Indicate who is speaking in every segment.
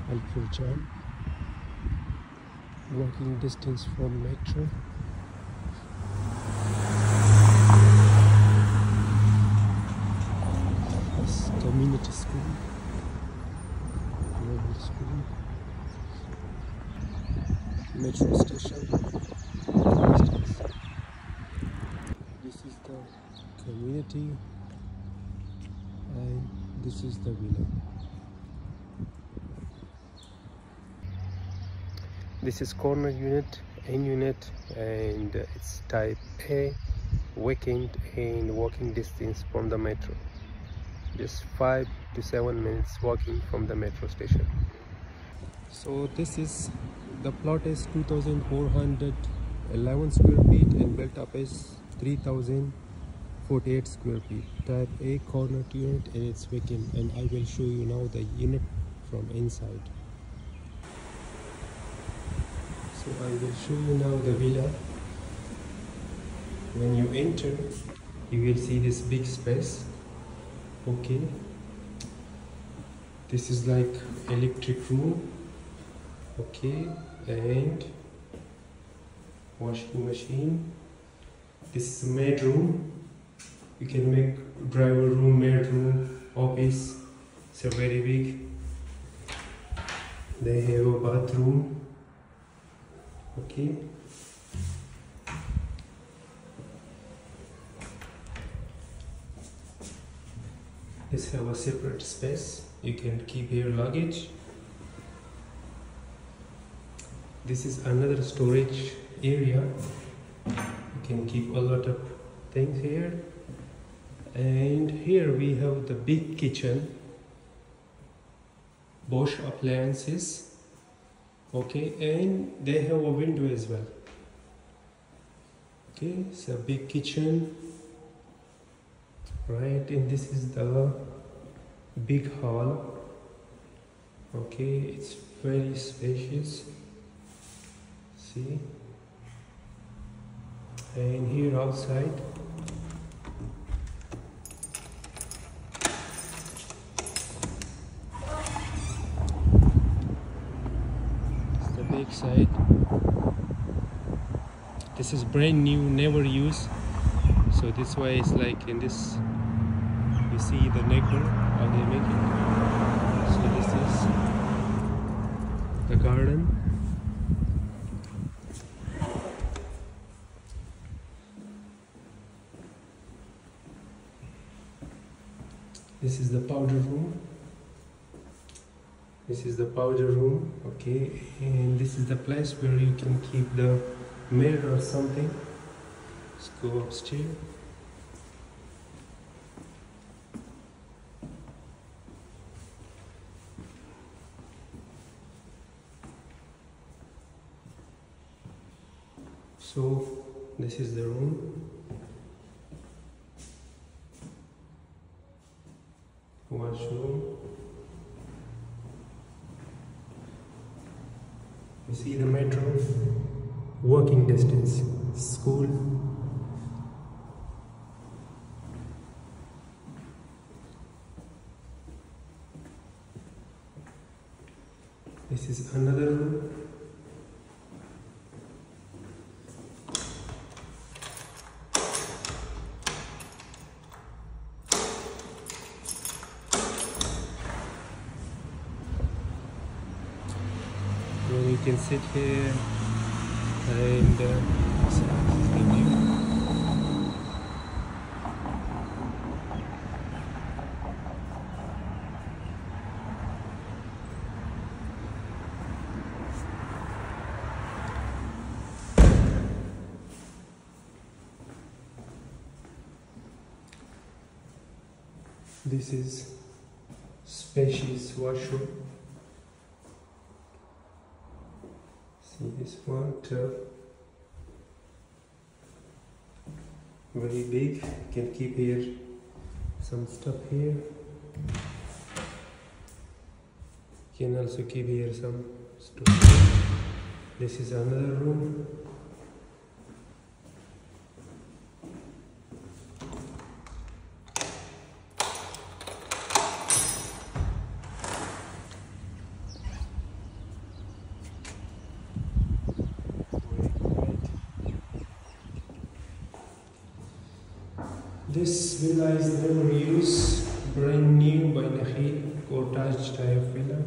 Speaker 1: Al-Furjan, walking distance from metro. This community school, global school, metro station. Distance. This is the community, and this is the villa. This is corner unit, in unit, and it's type A, vacant and walking distance from the metro. Just 5 to 7 minutes walking from the metro station. So this is, the plot is 2,411 square feet and built up is 3,048 square feet. Type A corner unit, and it's vacant, and I will show you now the unit from inside. So I will show you now the villa. When you enter, you will see this big space. Okay, this is like electric room. Okay, and washing machine. This is maid room. You can make driver room, maid room, office. It's a very big. They have a bathroom. Okay, this have a separate space. You can keep your luggage. This is another storage area. You can keep a lot of things here. And here we have the big kitchen, Bosch appliances. Okay, and they have a window as well. Okay, it's a big kitchen, right? And this is the big hall. Okay, it's very spacious. See, and here outside, side. This is brand new, never used, so this way it's like in this, you see the neighbor how they make it. So this is the garden. This is the powder room. This is the powder room, okay, and this is the place where you can keep the maid or something. Let's go upstairs. So this is the room. Washroom. You see the metro, walking distance, school. This is another room. You can sit here and this is the view. This is spacious washroom. See this one, tub, very big. You can keep here some stuff here. You can also keep here some stuff. This is another room. This villa is never used, brand new by Rasheed, Quortaj type villa.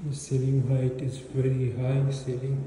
Speaker 1: The ceiling height is very high ceiling.